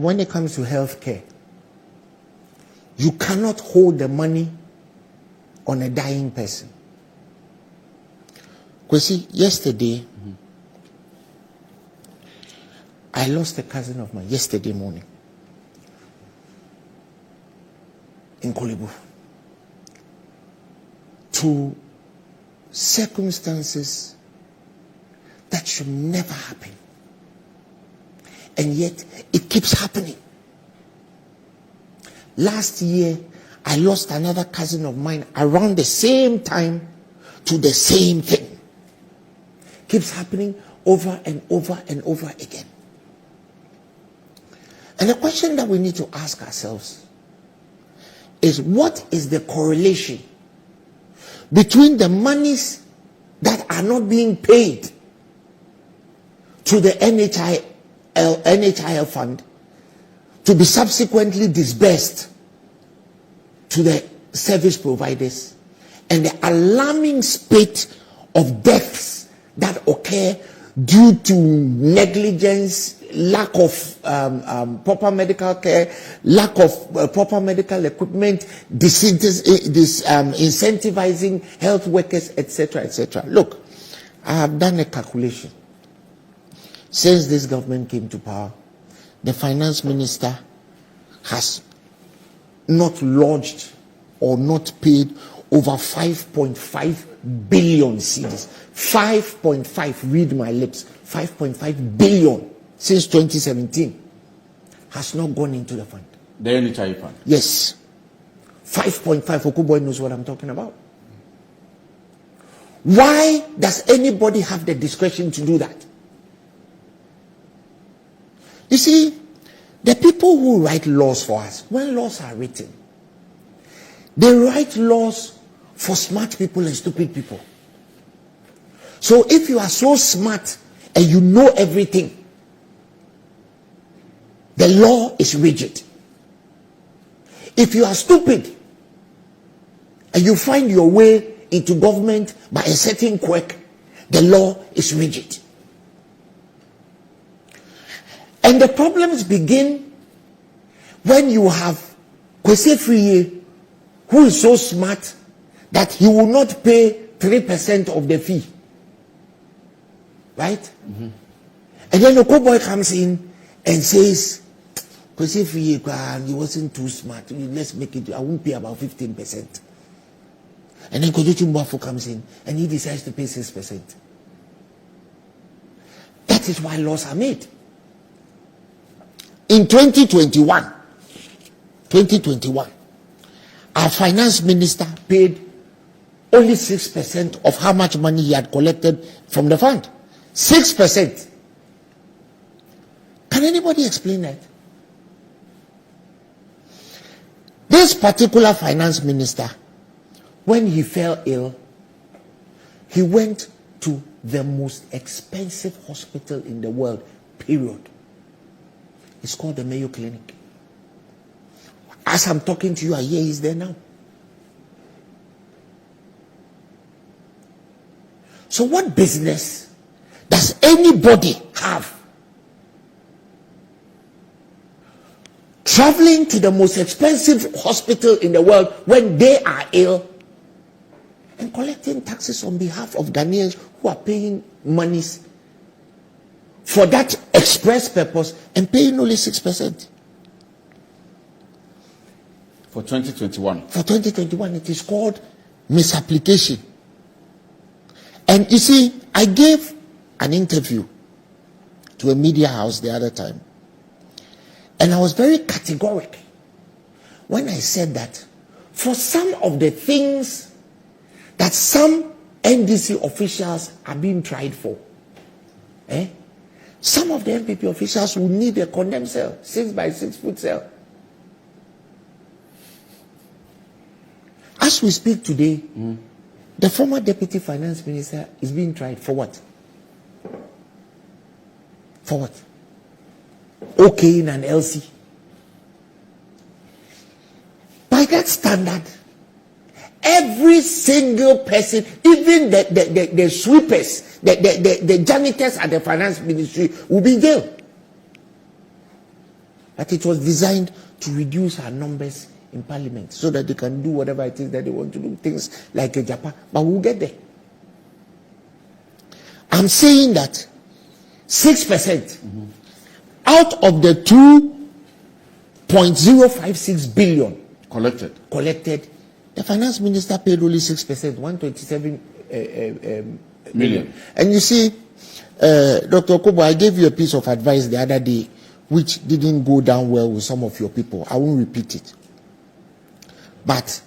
when it comes to healthcare, you cannot hold the money on a dying person. Kwesi, yesterday, I lost a cousin of mine yesterday morning in Kolibu to circumstances that should never happen. And yet, it keeps happening. Last year, I lost another cousin of mine around the same time to the same thing. Keeps happening over and over and over again. And the question that we need to ask ourselves is, what is the correlation between the monies that are not being paid to the NHIA fund to be subsequently disbursed to the service providers, and the alarming spate of deaths that occur due to negligence, lack of proper medical care, lack of proper medical equipment, incentivizing health workers, etc., etc. Look, I have done a calculation. Since this government came to power, the finance minister has not lodged or not paid over 5.5 billion cedis. 5.5, read my lips, 5.5 billion since 2017 has not gone into the fund. The NHIA fund? Yes. 5.5, Okuboy knows what I'm talking about. Why does anybody have the discretion to do that? You see, the people who write laws for us, when laws are written, they write laws for smart people and stupid people. So if you are so smart and you know everything, the law is rigid. If you are stupid and you find your way into government by a certain quirk, the law is rigid. And the problems begin when you have Kwesi Friye, who is so smart that he will not pay 3% of the fee. Right? Mm-hmm. And then the cowboy comes in and says, Kwesi Friye, he wasn't too smart. Let's make it, I won't pay about 15%. And then Kojochi Mwafu comes in and he decides to pay 6%. That is why laws are made. In 2021, our finance minister paid only 6% of how much money he had collected from the fund. 6%. Can anybody explain that? This particular finance minister, when he fell ill, he went to the most expensive hospital in the world, period. It's called the Mayo Clinic. As I'm talking to you, I hear he's there now. So what business does anybody have traveling to the most expensive hospital in the world when they are ill and collecting taxes on behalf of Ghanaians who are paying monies for that express purpose and paying only 6%? For 2021. For 2021, it is called misapplication. And you see, I gave an interview to a media house the other time. And I was very categoric when I said that for some of the things that some NDC officials are being tried for, some of the MPP officials will need a condemned cell, 6 by 6 foot cell. As we speak today, the former deputy finance minister is being tried for what? For what? Okay, in an LC. By that standard, every single person, even the sweepers, the janitors at the finance ministry will be in jail. But it was designed to reduce our numbers in parliament so that they can do whatever it is that they want to do, things like Japan. But we'll get there. I'm saying that 6% out of the 2.056 billion collected, the finance minister paid only 6%, 127 million. And you see, Dr. Okobo, I gave you a piece of advice the other day which didn't go down well with some of your people. I won't repeat it. But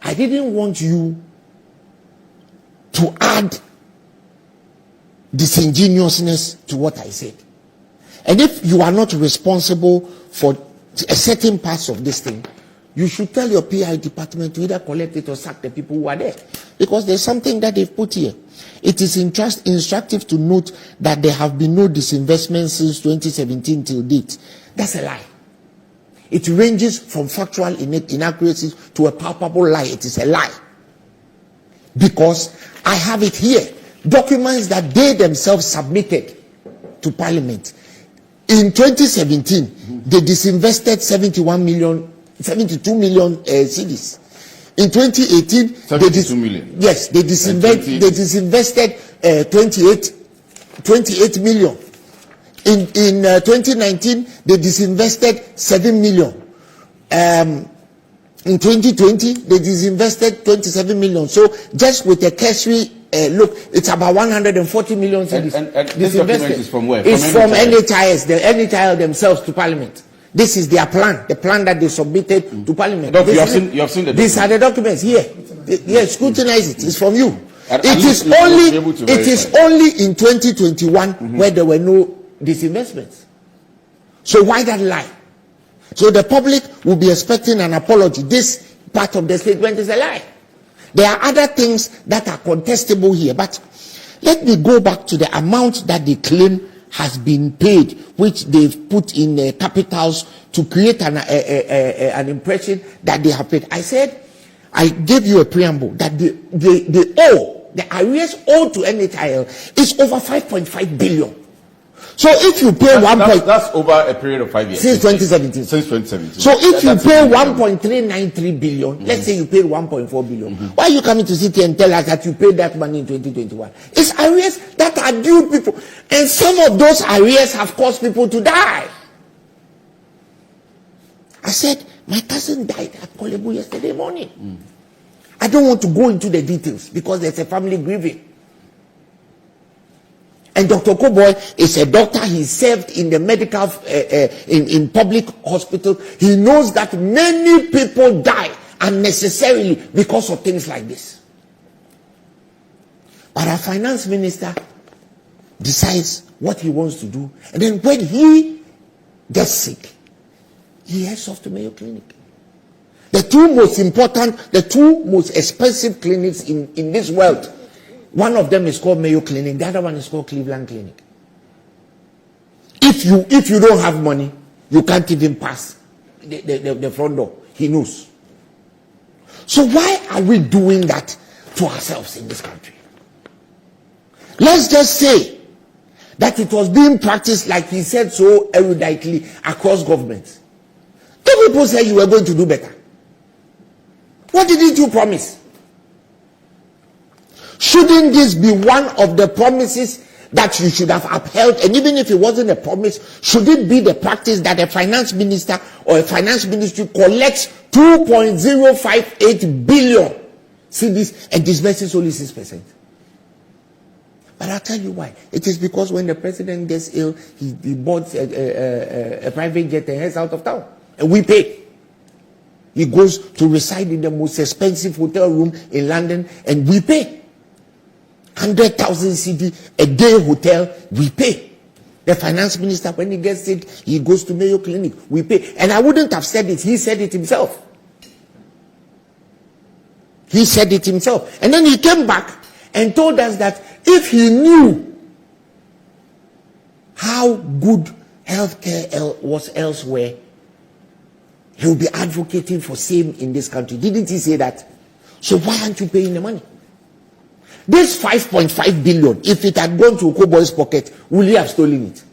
I didn't want you to add disingenuousness to what I said. And if you are not responsible for a certain parts of this thing, you should tell your PI department to either collect it or sack the people who are there. Because there's something that they've put here. It is instructive to note that there have been no disinvestments since 2017 till date. That's a lie. It ranges from factual inaccuracies to a palpable lie. It is a lie. Because I have it here. Documents that they themselves submitted to Parliament. In 2017, they disinvested 72 million cedis. In 2018, they disinvested 28 million. In 2019, they disinvested 7 million. In 2020, they disinvested 27 million. So just with a cursory look, it's about 140 million cedis. And this document is from where? It's from NHIS, the NHIA themselves to Parliament. This is their plan, the plan that they submitted to Parliament. Doc, you have seen the documents. These are the documents here. Yes, scrutinize it. It's from you. It is only in 2021 where there were no disinvestments. So why that lie? So the public will be expecting an apology. This part of the statement is a lie. There are other things that are contestable here, but let me go back to the amount that they claim has been paid, which they've put in capitals to create an impression that they have paid. I said, I gave you a preamble that the arrears owed to NHIL is over 5.5 billion. So if you pay that's over a period of 5 years. Since 2017. So if you pay 1.393 billion, let's say you paid 1.4 billion, why are you coming to sit here and tell us that you paid that money in 2021? It's arrears that are due people. And some of those arrears have caused people to die. I said, my cousin died at Kolebu yesterday morning. I don't want to go into the details because there's a family grieving. And Dr. Koboy is a doctor. He served in the medical, in public hospital. He knows that many people die unnecessarily because of things like this. But our finance minister decides what he wants to do. And then when he gets sick, he heads off to Mayo Clinic. The two most important, the two most expensive clinics in this world. One of them is called Mayo Clinic. The other one is called Cleveland Clinic. If you don't have money, you can't even pass the front door. He knows. So why are we doing that to ourselves in this country? Let's just say that it was being practiced, like he said so eruditely, across governments. If people say you were going to do better, what didn't you promise? Shouldn't this be one of the promises that you should have upheld? And even if it wasn't a promise, should it be the practice that a finance minister or a finance ministry collects 2.058 billion cedis and disburses only 6%? But I'll tell you why. It is because when the president gets ill, he boards a private jet and heads out of town. And we pay. He goes to reside in the most expensive hotel room in London and we pay. 100,000 CD a day hotel, we pay. The finance minister, when he gets sick, he goes to Mayo Clinic, we pay. And I wouldn't have said it, he said it himself. He said it himself. And then he came back and told us that if he knew how good healthcare was elsewhere, he will be advocating for same in this country. Didn't he say that? So why aren't you paying the money? This 5.5 billion, if it had gone to Okoboy's pocket, will he have stolen it?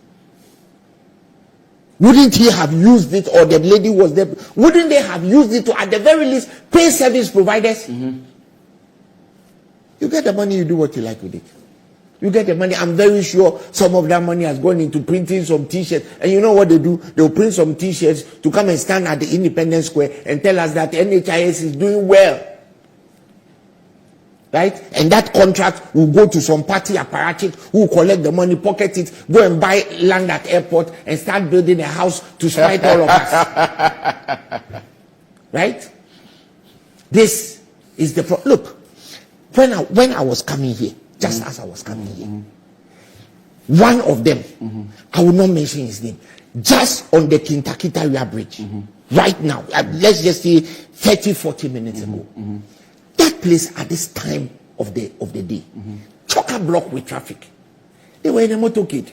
Wouldn't he have used it, or the lady was there? Wouldn't they have used it to, at the very least, pay service providers? You get the money, you do what you like with it. You get the money. I'm very sure some of that money has gone into printing some t-shirts. And you know what they do? They'll print some t-shirts to come and stand at the Independence Square and tell us that NHIA is doing well. Right? And that contract will go to some party apparatchik who will collect the money, pocket it, go and buy land at airport and start building a house to spite all of us. Right? This is the problem. Look, when I was coming here, just as I was coming here, one of them, I will not mention his name, just on the Kintakita Bridge, right now, let's just say 30-40 minutes ago, that place at this time of the day, chock-a-block with traffic. They were in a motorcade.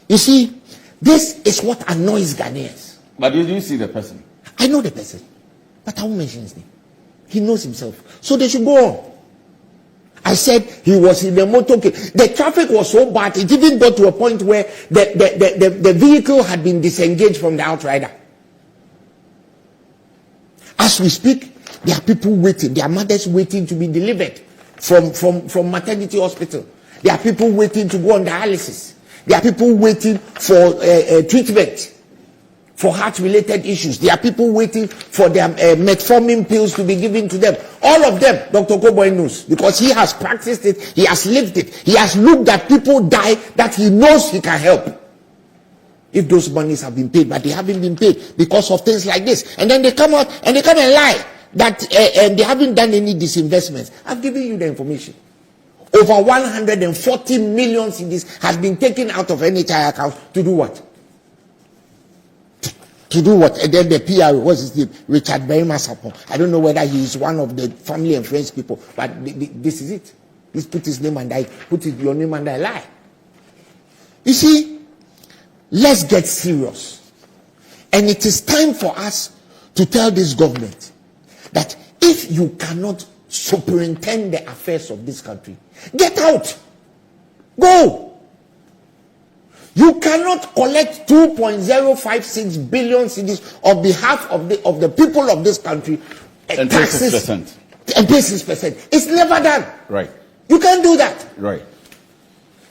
You see, this is what annoys Ghanaians. But did you see the person? I know the person, but I won't mention his name. He knows himself. So they should go on. I said he was in the motorcade. The traffic was so bad, it even got to a point where the vehicle had been disengaged from the outrider. As we speak, there are people waiting. There are mothers waiting to be delivered from maternity hospital. There are people waiting to go on dialysis. There are people waiting for treatment for heart-related issues. There are people waiting for their metformin pills to be given to them. All of them, Dr. Koboy knows, because he has practiced it, he has lived it, he has looked at people die that he knows he can help. If those monies have been paid, but they haven't been paid because of things like this. And then they come out and they come and lie that they haven't done any disinvestments. I've given you the information. Over 140 million cedis has been taken out of NHIA accounts to do what? To do what? And then the PR, what's his name? Richard Berry-Masapon. I don't know whether he is one of the family and friends people, but this is it. He's put his name and I put your name and I lie. You see, let's get serious. And it is time for us to tell this government that if you cannot superintend the affairs of this country, get out. Go. You cannot collect 2.056 billion cedis on behalf of the people of this country. And taxes, 6%. And pay 6%. It's never done. Right. You can't do that. Right.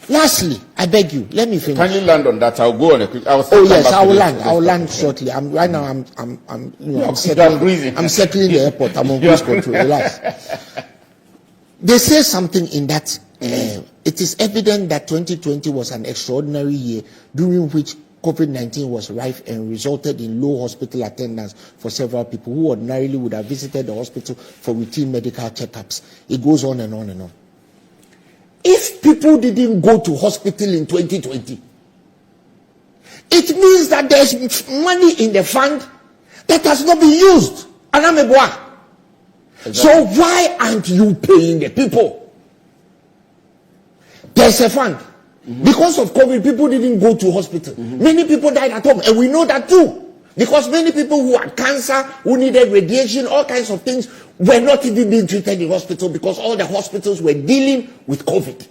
Lastly, I beg you, let me finish. Can you land on that? I'll go on a quick. I will land. I will land shortly. I'm settling the airport. I'm on cruise control. Relax. They say something in that. It is evident that 2020 was an extraordinary year during which COVID-19 was rife and resulted in low hospital attendance for several people who ordinarily would have visited the hospital for routine medical checkups. It goes on and on and on. If people didn't go to hospital in 2020, it means that there's money in the fund that has not been used. Exactly. So why aren't you paying the people? There's a fund. Because of COVID, people didn't go to hospital. Many people died at home, and we know that too. Because many people who had cancer, who needed radiation, all kinds of things, were not even being treated in hospital because all the hospitals were dealing with COVID.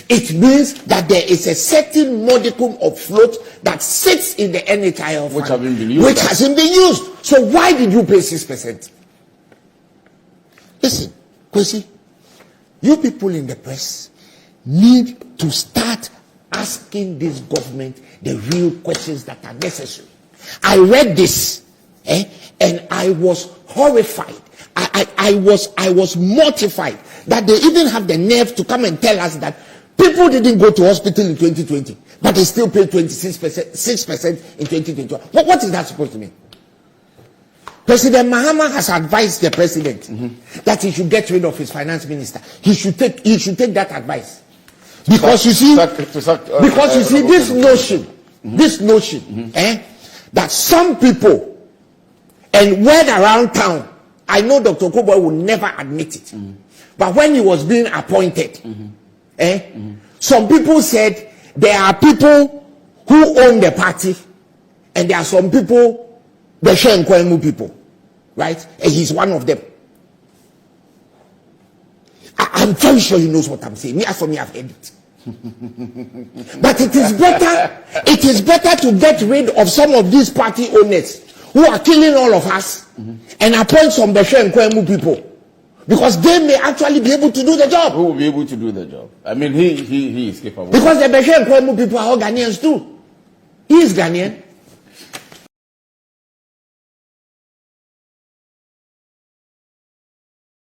It means that there is a certain modicum of float that sits in the NHIA fund, which hasn't been used. So why did you pay 6%? Listen, Kwesi, you people in the press need to start asking this government the real questions that are necessary. I read this, and I was horrified. I was mortified that they even have the nerve to come and tell us that people didn't go to hospital in 2020, but they still paid 6% in 2021. What is that supposed to mean? President Mahama has advised the president that he should get rid of his finance minister. He should take that advice. Because you see, this notion, that some people, and word around town, I know Dr. Koboy will never admit it, but when he was being appointed, some people said there are people who own the party, and there are some people, the Shenkwemu people, right? And he's one of them. I'm very sure he knows what I'm saying. Me, as for me, I've heard it. But it is better to get rid of some of these party owners who are killing all of us and appoint some Beshe and Kwemu people. Because they may actually be able to do the job. Who will be able to do the job? I mean, he is capable. Because the Beshe and Kwemu people are all Ghanaians too. He is Ghanaian.